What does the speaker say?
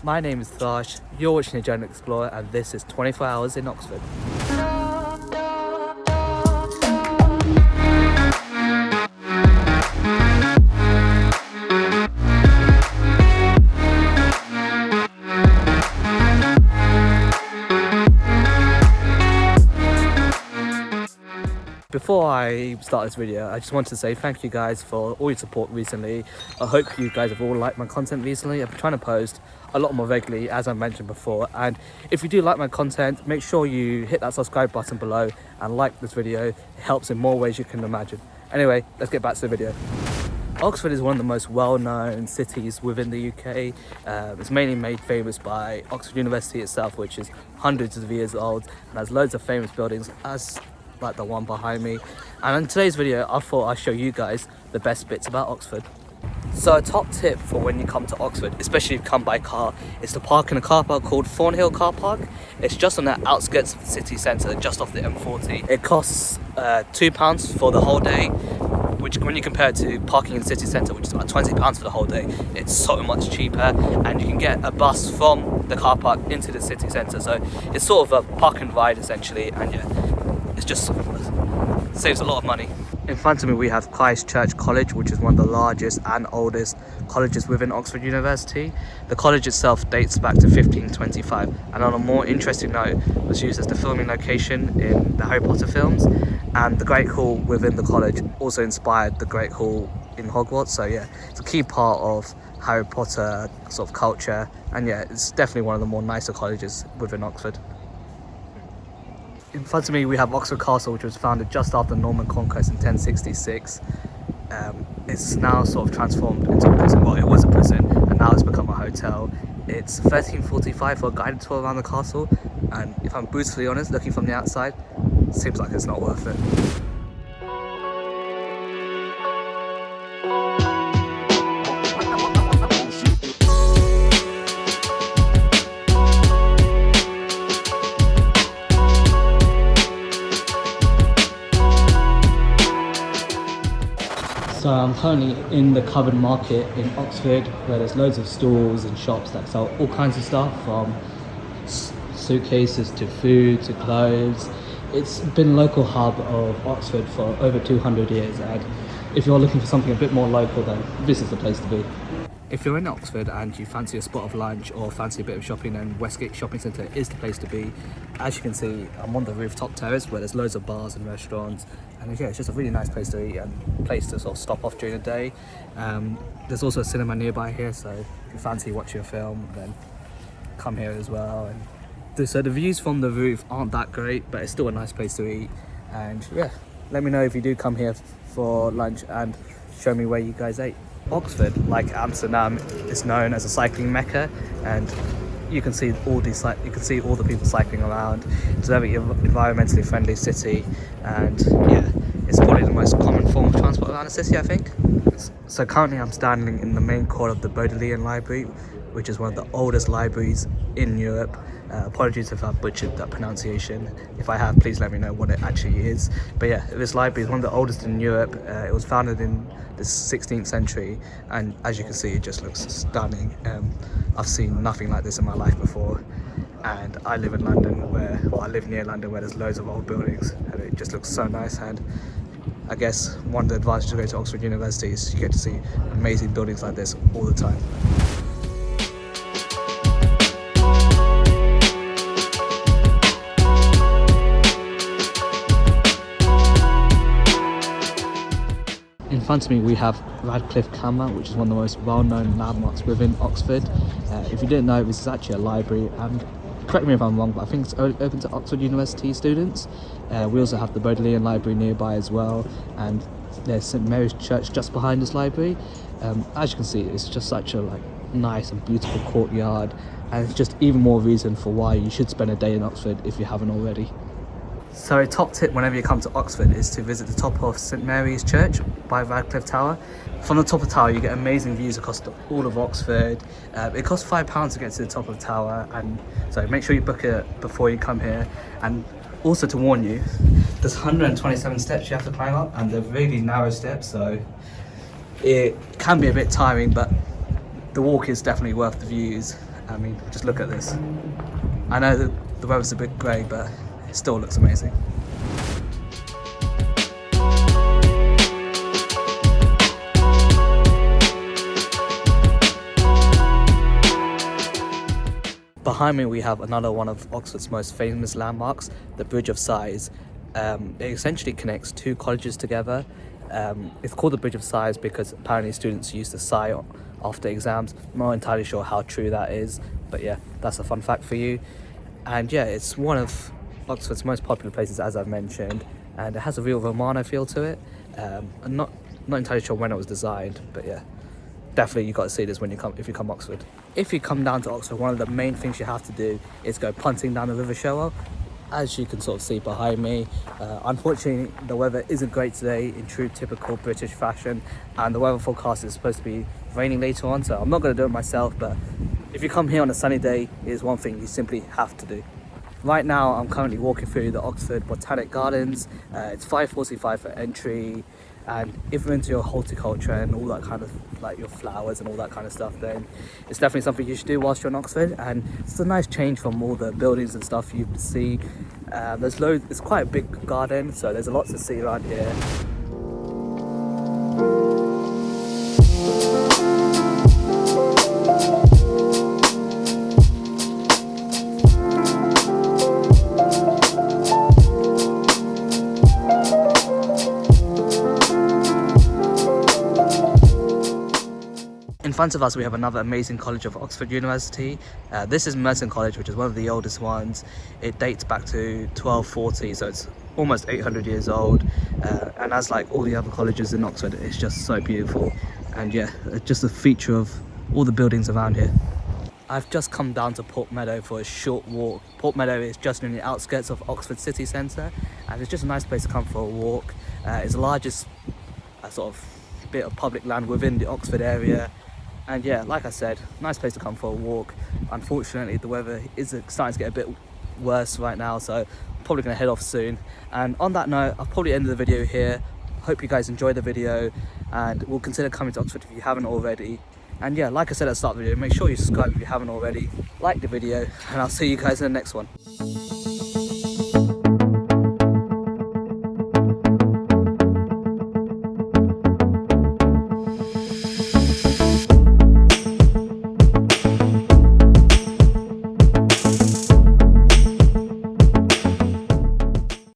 My name is Thash, you're watching The Journal Explorer, and this is 24 Hours in Oxford. Before I start this video, I just want to say thank you guys for all your support recently. I hope you guys have all liked my content recently. I've been trying to post a lot more regularly, as I mentioned before, and if you do like my content, make sure you hit that subscribe button below and like this video. It helps in more ways you can imagine. Anyway, let's get back to the video. Oxford is one of the most well-known cities within the UK. It's mainly made famous by Oxford University itself, which is hundreds of years old and has loads of famous buildings, as like the one behind me. And in today's video, I thought I'd show you guys the best bits about Oxford. So a top tip for when you come to Oxford, especially if you come by car, is to park in a car park called Thornhill Car Park. It's just on the outskirts of the city centre, just off the M40. It costs £2 for the whole day, which when you compare it to parking in the city centre, which is about £20 for the whole day, it's so much cheaper. And you can get a bus from the car park into the city centre, so it's sort of a park and ride essentially, and yeah, it just saves a lot of money. In front of me we have Christ Church College, which is one of the largest and oldest colleges within Oxford University. The college itself dates back to 1525, and on a more interesting note, was used as the filming location in the Harry Potter films, and the Great Hall within the college also inspired the Great Hall in Hogwarts. So yeah, it's a key part of Harry Potter sort of culture, and yeah, it's definitely one of the more nicer colleges within Oxford. In front of me we have Oxford Castle, which was founded just after Norman conquest in 1066. It's now sort of transformed into a prison. Well, it was a prison and now it's become a hotel. It's 1345 for a guided tour around the castle, and if I'm brutally honest, looking from the outside, seems like it's not worth it. So I'm currently in the covered market in Oxford, where there's loads of stalls and shops that sell all kinds of stuff, from suitcases to food to clothes. It's been a local hub of Oxford for over 200 years, and if you're looking for something a bit more local, then this is the place to be. If you're in Oxford and you fancy a spot of lunch or fancy a bit of shopping, then Westgate Shopping Centre is the place to be. As you can see, I'm on the rooftop terrace where there's loads of bars and restaurants, and yeah, it's just a really nice place to eat and place to sort of stop off during the day. There's also a cinema nearby here, so if you fancy watching a film, then come here as well. And so the views from the roof aren't that great, but it's still a nice place to eat. And yeah, let me know if you do come here for lunch and show me where you guys ate. Oxford, like Amsterdam, is known as a cycling mecca, and you can see all the people cycling around. It's a very environmentally friendly city, and yeah, it's probably the most common form of transport around the city, I think. So currently I'm standing in the main court of the Bodleian Library, which is one of the oldest libraries in Europe. Apologies if I've butchered that pronunciation. If I have, please let me know what it actually is. But yeah, this library is one of the oldest in Europe. It was founded in the 16th century, and as you can see, it just looks stunning. I've seen nothing like this in my life before, and I live in London, I live near London, where there's loads of old buildings, and it just looks so nice. And I guess one of the advantages of going to Oxford University is you get to see amazing buildings like this all the time. In front of me we have Radcliffe Camera, which is one of the most well-known landmarks within Oxford. If you didn't know, this is actually a library, and correct me if I'm wrong, but I think it's only open to Oxford University students. We also have the Bodleian Library nearby as well, and there's St Mary's Church just behind this library. As you can see, it's just such a nice and beautiful courtyard, and it's just even more reason for why you should spend a day in Oxford if you haven't already. So a top tip whenever you come to Oxford is to visit the top of St Mary's Church by Radcliffe Tower. From the top of the tower you get amazing views across all of Oxford. It costs £5 to get to the top of the tower, and so make sure you book it before you come here. And also to warn you, there's 127 steps you have to climb up, and they're really narrow steps, so it can be a bit tiring, but the walk is definitely worth the views. I mean, just look at this. I know that the weather's a bit grey, but it still looks amazing. Behind me we have another one of Oxford's most famous landmarks, the Bridge of Sighs. It essentially connects two colleges together. It's called the Bridge of Sighs because apparently students used to sigh after exams. I'm not entirely sure how true that is, but yeah, that's a fun fact for you. And yeah, it's one of Oxford's most popular places, as I've mentioned, and it has a real Romano feel to it. I'm not entirely sure when it was designed, but yeah, definitely you got to see this when you come, if you come Oxford. If you come down to Oxford, one of the main things you have to do is go punting down the River Shower. As you can sort of see behind me, unfortunately the weather isn't great today in true typical British fashion, and the weather forecast is supposed to be raining later on, so I'm not going to do it myself, but if you come here on a sunny day, it is one thing you simply have to do. Right now I'm currently walking through the Oxford Botanic Gardens. It's £5.45 for entry, and if you're into your horticulture and all that kind of, like your flowers and all that kind of stuff, then it's definitely something you should do whilst you're in Oxford, and it's a nice change from all the buildings and stuff you see. There's loads, it's quite a big garden, so there's a lot to see around here. In front of us we have another amazing college of Oxford University. This is Merton College, which is one of the oldest ones. It dates back to 1240, so it's almost 800 years old. And as like all the other colleges in Oxford, it's just so beautiful. And yeah, it's just a feature of all the buildings around here. I've just come down to Port Meadow for a short walk. Port Meadow is just in the outskirts of Oxford city centre, and it's just a nice place to come for a walk. It's the largest sort of bit of public land within the Oxford area. And yeah, like I said, nice place to come for a walk. Unfortunately, the weather is starting to get a bit worse right now, so I'm probably going to head off soon. And on that note, I'll probably end the video here. Hope you guys enjoyed the video, and we'll consider coming to Oxford if you haven't already. And yeah, like I said at the start of the video, make sure you subscribe if you haven't already, like the video, and I'll see you guys in the next one.